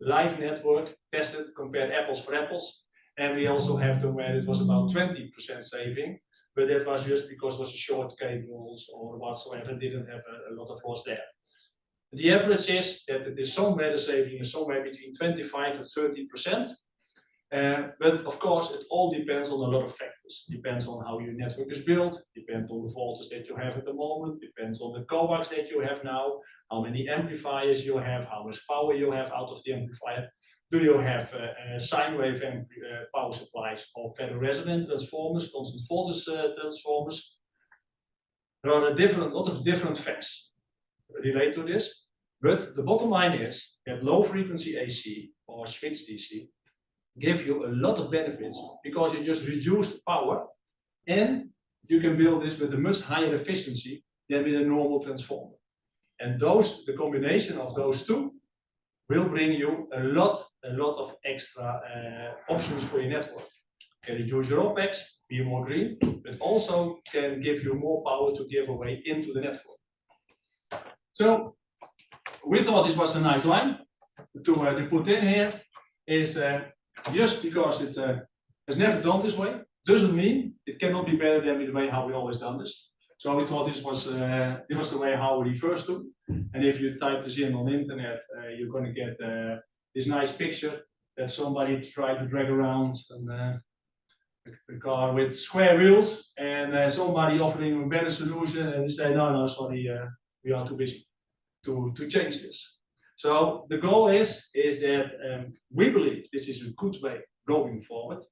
Live network tested, compared apples for apples. And we also have them where it was about 20% saving, but that was just because it was short cables or whatsoever, didn't have a lot of loss there. The average is that it is somewhere the saving is somewhere between 25 and 30%. But of course, it all depends on a lot of factors. Depends on how your network is built, depends on the voltage that you have at the moment, depends on the COAX that you have now, how many amplifiers you have, how much power you have out of the amplifier. Do you have sine wave power supplies or feather resonant transformers, constant voltage transformers? There are a lot of different facts relate to this, but the bottom line is that low frequency AC or switch DC give you a lot of benefits because you just reduce the power and you can build this with a much higher efficiency than with a normal transformer. And the combination of those two will bring you a lot of extra options for your network. Can reduce your OPEX, be more green, but also can give you more power to give away into the network. So we thought this was a nice line to put in here. Is just because it has never done this way, doesn't mean it cannot be better than the way how we always done this. So we thought this was the way how we refers to. And if you type this in on the internet, you're going to get this nice picture that somebody tried to drag around a car with square wheels, and somebody offering a better solution, and they say, no, sorry, we are too busy to change this. So the goal is that we believe this is a good way going forward.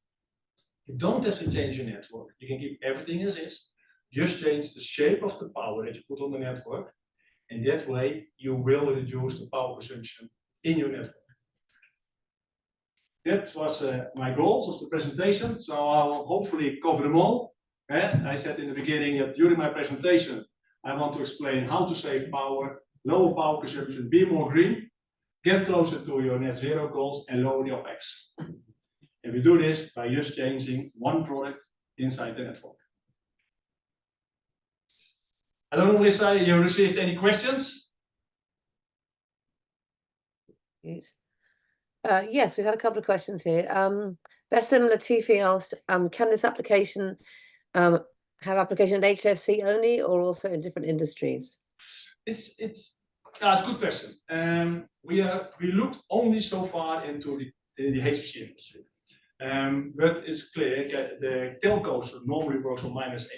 You don't have to change your network. You can keep everything as is. Just change the shape of the power that you put on the network, and that way you will reduce the power consumption in your network. That was my goals of the presentation, so I will hopefully cover them all. I said in the beginning that during my presentation I want to explain how to save power, lower power consumption, be more green, get closer to your net zero goals, and lower the OPEX. And we do this by just changing one product inside the network. I don't know, Lisa, you received any questions? Yes, we've had a couple of questions here. Bessim Latifi asked, can this application have application in HFC only or also in different industries? It's a good question. We looked only so far into the HFC industry. But it's clear that the telcos normally work on minus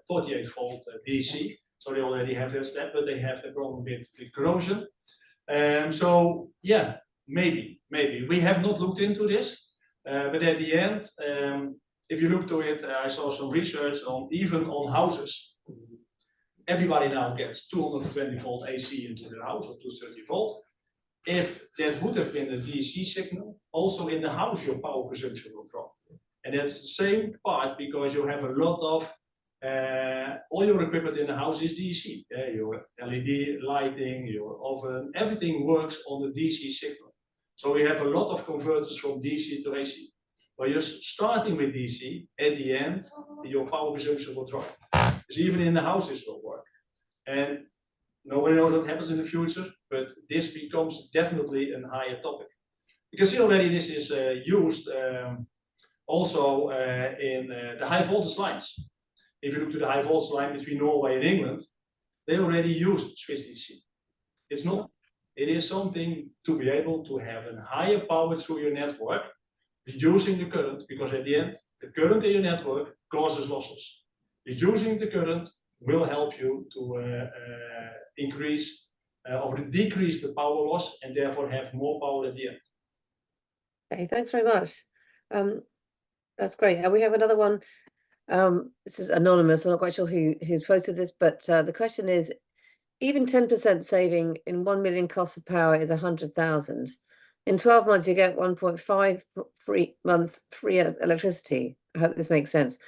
48 volt DC, so they already have that step, but they have the problem with corrosion. So yeah, maybe we have not looked into this, but at the end, if you look to it, I saw some research on even on houses. Everybody now gets 220 volt AC into their house, or 230 volt. If that would have been a DC signal, also in the house your power consumption will drop. And that's the same part because you have a lot of, all your equipment in the house is DC. Your LED lighting, your oven, everything works on the DC signal. So we have a lot of converters from DC to AC. But you're starting with DC, at the end, your power consumption will drop. So even in the houses will work. And nobody knows what happens in the future, but this becomes definitely a higher topic. You can see already this is used also in the high voltage lines. If you look to the high voltage line between Norway and England, they already used switch DC. It's not, it is something to be able to have a higher power through your network, reducing the current, because at the end, the current in your network causes losses. Reducing the current will help you to increase or decrease the power loss and therefore have more power at the end. Okay, thanks very much. That's great. And we have another one. This is anonymous. I'm not quite sure who's posted this, but the question is, even 10% saving in 1 million cost of power is 100,000. In 12 months, you get 1.5 months free electricity. I hope this makes sense.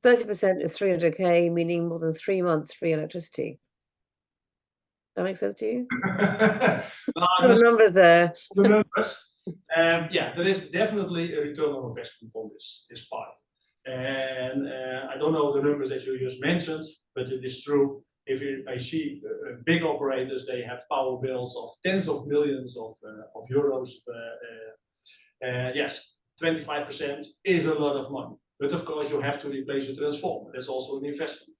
30% is 300K, meaning more than 3 months free electricity. That makes sense to you? The numbers there. The numbers. Yeah, there is definitely a return on investment on this part. And I don't know the numbers that you just mentioned, but it is true. I see big operators, they have power bills of tens of millions of euros. Yes, 25% is a lot of money. But of course, you have to replace a transformer. That's also an investment.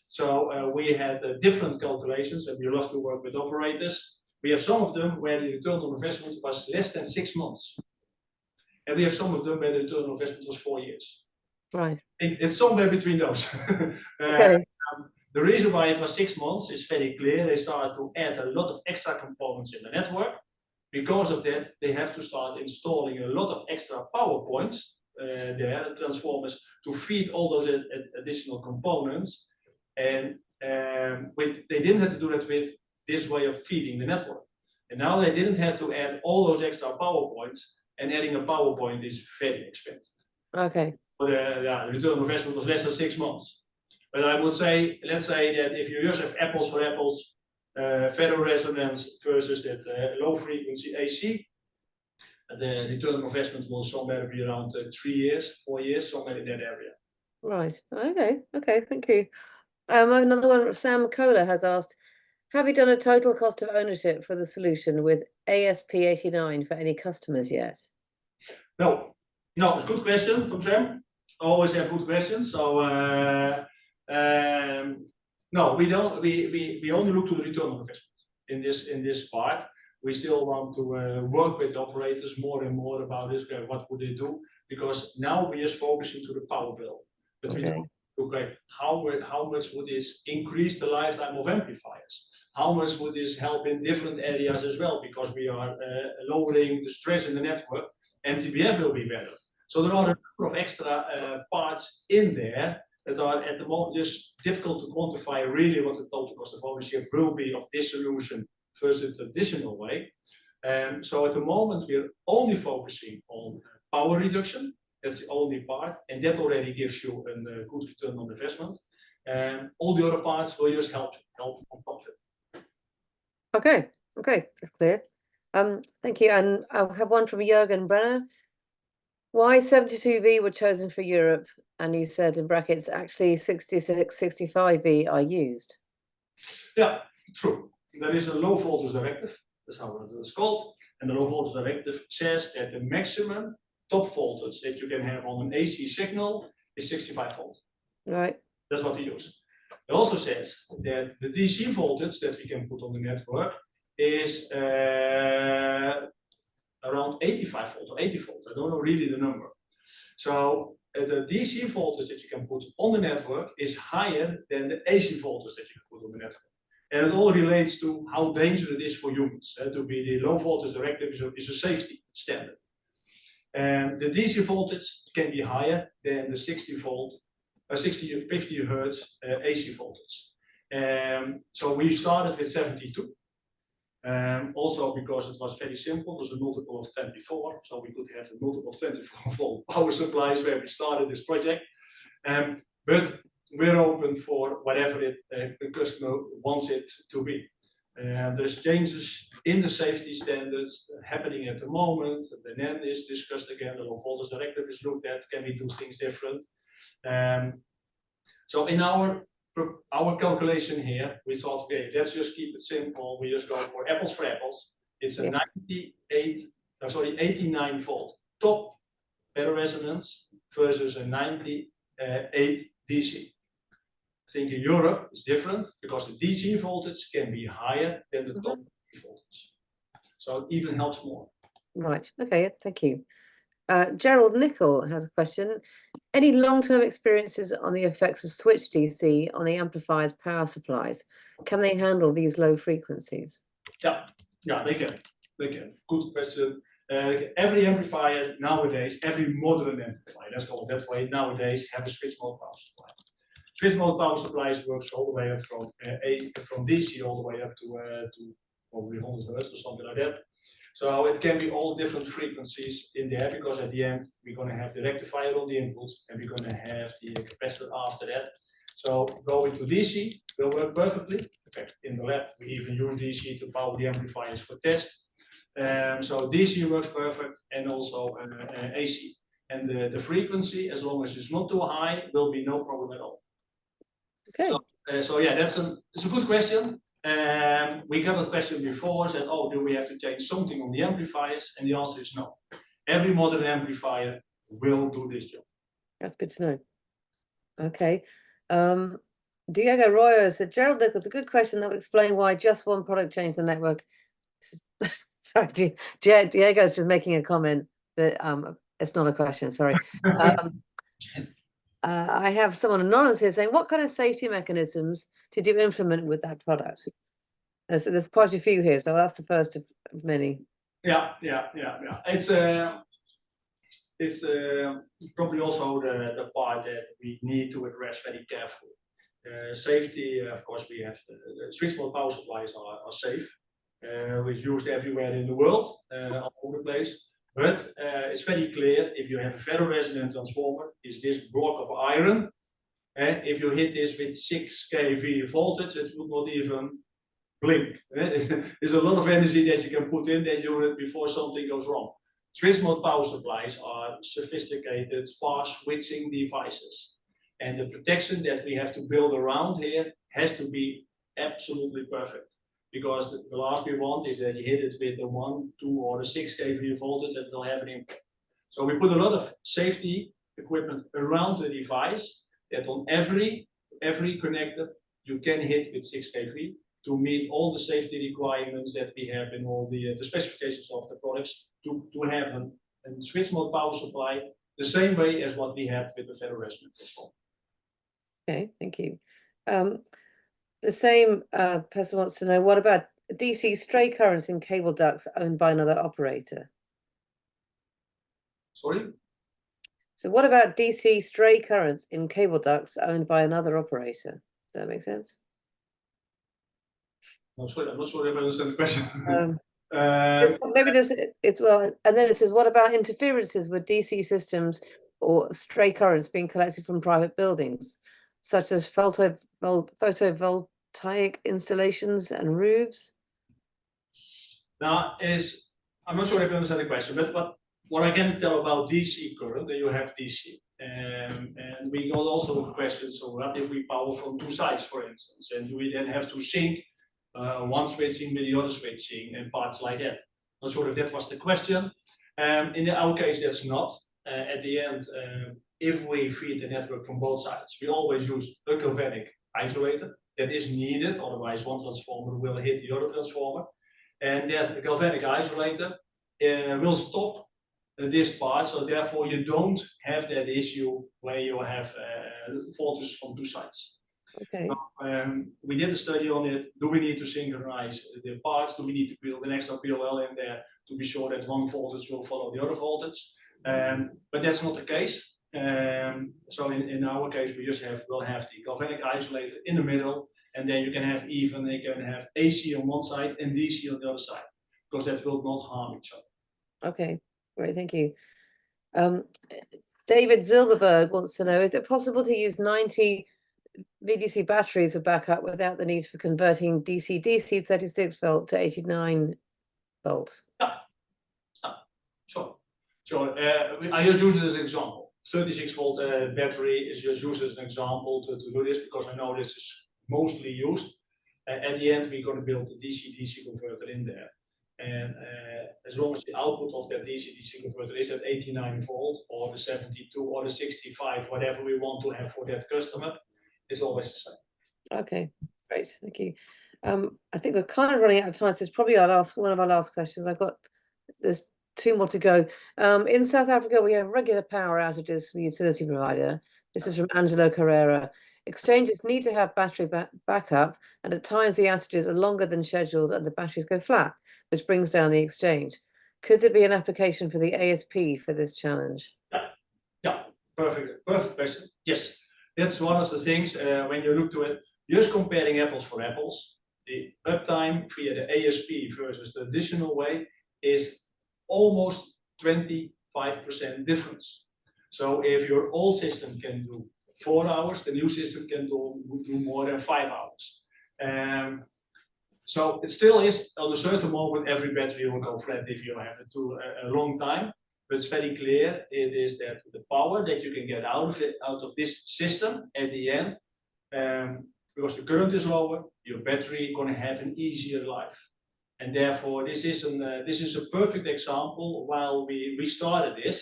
So we had different calculations, and we love to work with operators. We have some of them where the return on investment was less than 6 months. And we have some of them where the return on investment was 4 years. Right. It's somewhere between those. Okay. The reason why it was 6 months is very clear. They started to add a lot of extra components in the network. Because of that, they have to start installing a lot of extra power points there, the transformers, to feed all those additional components. And they didn't have to do that with this way of feeding the network. And now they didn't have to add all those extra power points, and adding a power point is very expensive. Okay. But the return on investment was less than 6 months. But I would say, let's say that if you just have apples for apples, ferro resonance versus that low frequency AC, the return on investment will somewhere be around 3 years, 4 years, somewhere in that area. Right. Okay. Okay. Thank you. Another one, Sam Kohler has asked, have you done a total cost of ownership for the solution with ASP89 for any customers yet? No, it's a good question from Sam. Always have good questions. So no, we don't. We only look to the return on investment in this part. We still want to work with operators more and more about this. What would they do? Because now we are focusing to the power bill. But we don't look at how much would this increase the lifetime of amplifiers? How much would this help in different areas as well? Because we are lowering the stress in the network, MTBF will be better. So there are a number of extra parts in there that are at the moment just difficult to quantify really what the total cost of ownership will be of this solution versus the traditional way. So at the moment we're only focusing on power reduction. That's the only part, and that already gives you a good return on investment. And all the other parts will just help on top of it. Okay, that's clear. Thank you. And I'll have one from Jürgen Brenner. Why 72V were chosen for Europe? And he said in brackets, actually 66, 65V are used. Yeah, true. There is a low voltage directive. That's how it is called. And the low voltage directive says that the maximum top voltage that you can have on an AC signal is 65 volts. Right. That's what they use. It also says that the DC voltage that we can put on the network is around 85 volts or 80 volts. I don't know really the number. So the DC voltage that you can put on the network is higher than the AC voltage that you can put on the network. And it all relates to how dangerous it is for humans. To be the low voltage directive is a safety standard. And the DC voltage can be higher than the 50 hertz AC voltage. So we started with 72. Also because it was very simple, it was a multiple of 24, so we could have a multiple of 24 volt power supplies where we started this project. But we're open for whatever the customer wants it to be. There's changes in the safety standards happening at the moment. The NEN is discussed again, the low voltage directive is looked at, can we do things different? So in our calculation here, we thought, okay, let's just keep it simple. We just go for apples. It's a 89 volt top ferro resonance versus a 98 DC. I think in Europe it's different because the DC voltage can be higher than the top voltage. So it even helps more. Right. Okay. Thank you. Gerald Nickel has a question. Any long-term experiences on the effects of switch DC on the amplifier's power supplies? Can they handle these low frequencies? Yeah, they can. Good question. Every amplifier nowadays, every modern amplifier, let's call it that way, nowadays have a switch mode power supply. Switch mode power supplies works all the way up from DC all the way up to probably 100 hertz or something like that. So it can be all different frequencies in there because at the end we're going to have the rectifier on the input and we're going to have the capacitor after that. So going to DC will work perfectly. In fact, in the lab we even use DC to power the amplifiers for test. So DC works perfect and also AC. And the frequency, as long as it's not too high, will be no problem at all. Okay. So So yeah, it's a good question. We got a question before, said, oh, do we have to change something on the amplifiers? And the answer is no. Every modern amplifier will do this job. That's good to know. Okay. Diego Royo said, Gerald Nichols, a good question that will explain why just one product changed the network. Sorry, Diego's just making a comment that it's not a question, sorry. I have someone anonymous here saying, what kind of safety mechanisms did you implement with that product? There's quite a few here, so that's the first of many. Yeah. It's probably also the part that we need to address very carefully. Safety, of course, we have the switch mode power supplies are safe, which used everywhere in the world, all over the place. But it's very clear if you have a ferro-resonant transformer, is this block of iron, and if you hit this with 6 kV voltage, it will not even blink. There's a lot of energy that you can put in that unit before something goes wrong. Switch mode power supplies are sophisticated, fast switching devices. And the protection that we have to build around here has to be absolutely perfect. Because the last we want is that you hit it with the 1, 2, or the 6 kV voltage that will have an impact. So we put a lot of safety equipment around the device that on every connector you can hit with 6 kV to meet all the safety requirements that we have in all the specifications of the products to have a switch mode power supply the same way as what we have with the ferro-resonant transformer. Okay, thank you. The same person wants to know, what about DC stray currents in cable ducts owned by another operator? Sorry? So what about DC stray currents in cable ducts owned by another operator? Does that make sense? I'm not sure if I understand the question. Maybe it's well, and then it says, what about interferences with DC systems or stray currents being collected from private buildings, such as photovoltaic installations and roofs? Now, I'm not sure if I understand the question, but what I can tell about DC current, that you have DC. And we got also a question, so what if we power from 2 sides, for instance, and do we then have to sync one switching with the other switching and parts like that? Not sure if that was the question. In our case, that's not. At the end, if we feed the network from both sides, we always use a galvanic isolator that is needed, otherwise one transformer will hit the other transformer. And that galvanic isolator will stop this part, so therefore you don't have that issue where you have voltages from 2 sides. Okay. We did a study on it. Do we need to synchronize the parts? Do we need to build an extra PLL in there to be sure that one voltage will follow the other voltage? But that's not the case. So in our case, we just will have the galvanic isolator in the middle, and then you can have AC on one side and DC on the other side, because that will not harm each other. Okay, great, thank you. David Zilberberg wants to know, is it possible to use 90 VDC batteries for backup without the need for converting DC-DC 36 volt to 89 volt? Yeah. Sure. I just use it as an example. 36 volt battery is just used as an example to do this, because I know this is mostly used. At the end, we're going to build the DC-DC converter in there. And as long as the output of that DC-DC converter is at 89 volt or the 72 or the 65, whatever we want to have for that customer, it's always the same. Okay, great, thank you. I think we're kind of running out of time, so it's probably one of our last questions. There's 2 more to go. In South Africa, we have regular power outages from the utility provider. This is from Angelo Carrera. Exchanges need to have battery backup, and at times the outages are longer than scheduled and the batteries go flat, which brings down the exchange. Could there be an application for the ASP for this challenge? Yeah, perfect question. Yes, that's one of the things when you look to it, just comparing apples for apples, the uptime via the ASP versus the additional way is almost 25% difference. So if your old system can do 4 hours, the new system can do more than 5 hours. So it still is, on a certain moment, every battery will go flat if you have it to a long time. But it's very clear it is that the power that you can get out of this system at the end because the current is lower, your battery going to have an easier life. And therefore, this is a perfect example. While we started this,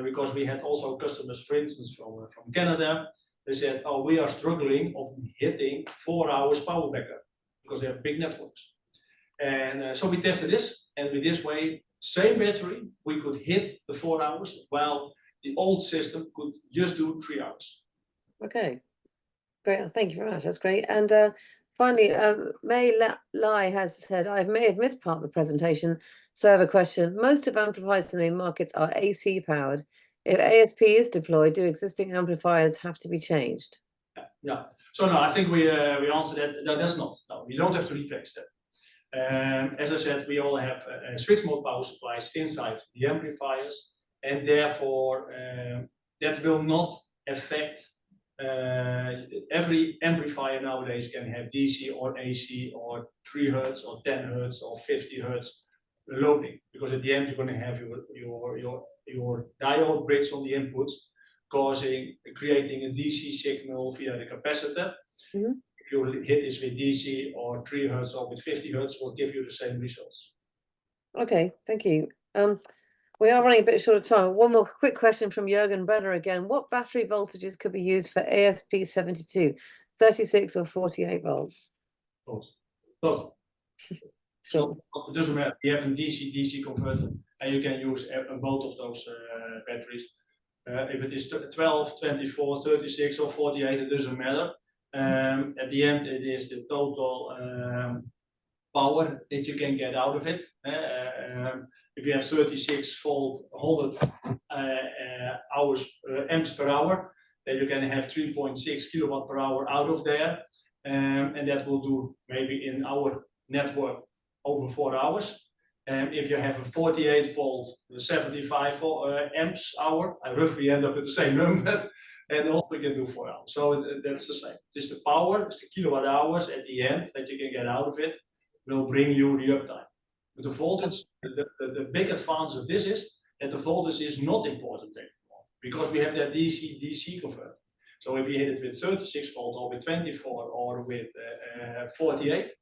because we had also customers, for instance, from Canada, they said, "Oh, we are struggling of hitting 4 hours power backup because they have big networks." And so we tested this, and with this way, same battery, we could hit the 4 hours, while the old system could just do 3 hours. Okay, great. Thank you very much. That's great. And finally, May Lai has said, I may have missed part of the presentation, so I have a question. Most of amplifiers in the markets are AC powered. If ASP is deployed, do existing amplifiers have to be changed? Yeah. So no, I think we answered that. No, that's not. No, we don't have to replace that. As I said, we all have switch mode power supplies inside the amplifiers, and therefore that will not affect. Every amplifier nowadays can have DC or AC or 3 Hertz or 10 Hertz or 50 Hertz loading, because at the end you're going to have your diode bridge on the input, creating a DC signal via the capacitor. Mm-hmm. If you hit this with DC or 3 Hertz or with 50 Hertz, will give you the same results. Okay, thank you. We are running a bit short of time. One more quick question from Jürgen Brenner again. What battery voltages could be used for ASP72, 36 or 48 volts? Both. Sure. So it doesn't matter. You have a DC converter, and you can use both of those batteries. If it is 12, 24, 36 or 48, it doesn't matter. At the end, it is the total power that you can get out of it. If you have 36 volt, 100 amps per hour, then you can have 3.6 kilowatt per hour out of there, and that will do maybe in our network over 4 hours. If you have a 48 volt, 75 amps hour, I roughly end up with the same number, and also we can do 4 hours. So that's the same. Just the power, it's the kilowatt hours at the end that you can get out of it, will bring you the uptime. But the voltage, the big advantage of this is that the voltage is not important anymore, because we have that DC converter. So if you hit it with 36 volt or with 24 or with 48,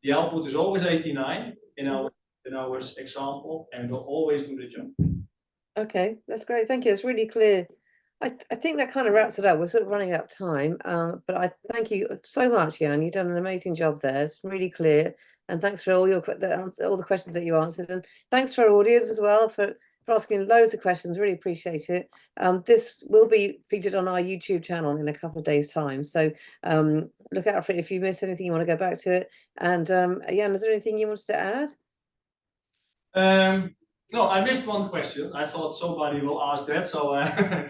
the output is always 89 in our example, and will always do the job. Okay, that's great. Thank you. It's really clear. I think that kind of wraps it up. We're sort of running out of time, but I thank you so much, Jan. You've done an amazing job there. It's really clear, and thanks for all the questions that you answered, and thanks for our audience as well for asking loads of questions. Really appreciate it. This will be featured on our YouTube channel in a couple of days' time, so look out for it. If you miss anything, you want to go back to it. And Jan, is there anything you wanted to add? No, I missed one question. I thought somebody will ask that, so I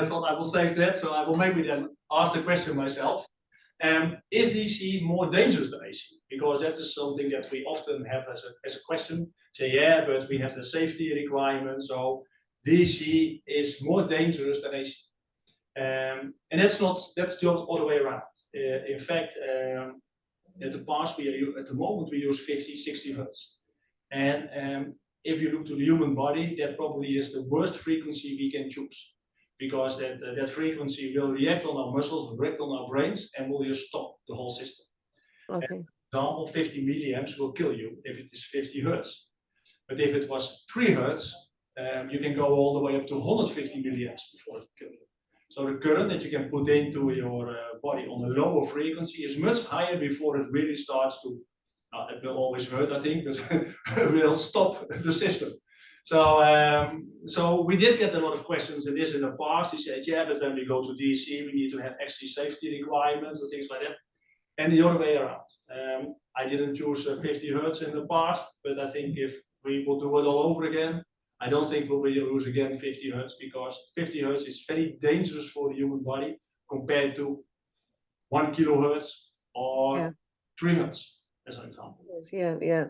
thought I will save that. So I will maybe then ask the question myself. Is DC more dangerous than AC? Because that is something that we often have as a question. Say, yeah, but we have the safety requirements, so DC is more dangerous than AC. And that's the other way around. In fact, in the past, at the moment we use 50, 60 Hertz. And if you look to the human body, that probably is the worst frequency we can choose, because that frequency will react on our muscles, react on our brains, and will just stop the whole system. Okay. For example, 50 milliamps will kill you if it is 50 Hertz. But if it was 3 Hertz, you can go all the way up to 150 milliamps before it kills you. So the current that you can put into your body on a lower frequency is much higher before it really starts to. It will always hurt, I think, but it will stop the system. So we did get a lot of questions in this in the past. He said, yeah, but when we go to DC, we need to have extra safety requirements and things like that. And the other way around. I didn't choose 50 Hertz in the past, but I think if we will do it all over again, I don't think we'll use again 50 Hertz, because 50 Hertz is very dangerous for the human body compared to 1 kilohertz or 3 Hertz. As an example. Yeah.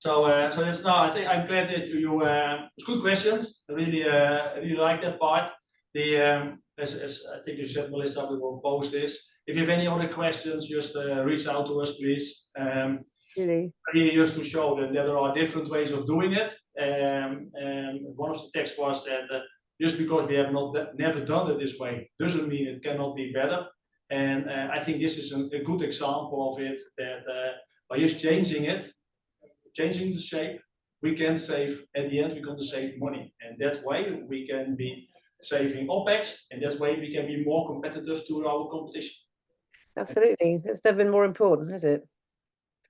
So that's now. I think I'm glad that you. It's good questions. I really like that part. As I think you said, Melissa, we will post this. If you have any other questions, just reach out to us, please. Really, just to show that there are different ways of doing it. One of the texts was that just because we have never done it this way doesn't mean it cannot be better. And I think this is a good example of it, that by just changing the shape, we can save, at the end, we're going to save money. And that way we can be saving OPEX, and that way we can be more competitive to our competition. Absolutely. It's never been more important, has it?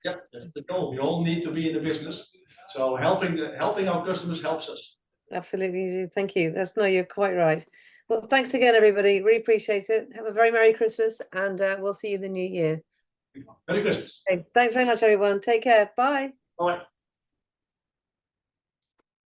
Yep, that's the goal. We all need to be in the business. So helping our customers helps us. Absolutely. Thank you. No, you're quite right. Well, thanks again, everybody. Really appreciate it. Have a very Merry Christmas, and we'll see you in the new year. Merry Christmas. Okay, thanks very much, everyone. Take care. Bye. Bye.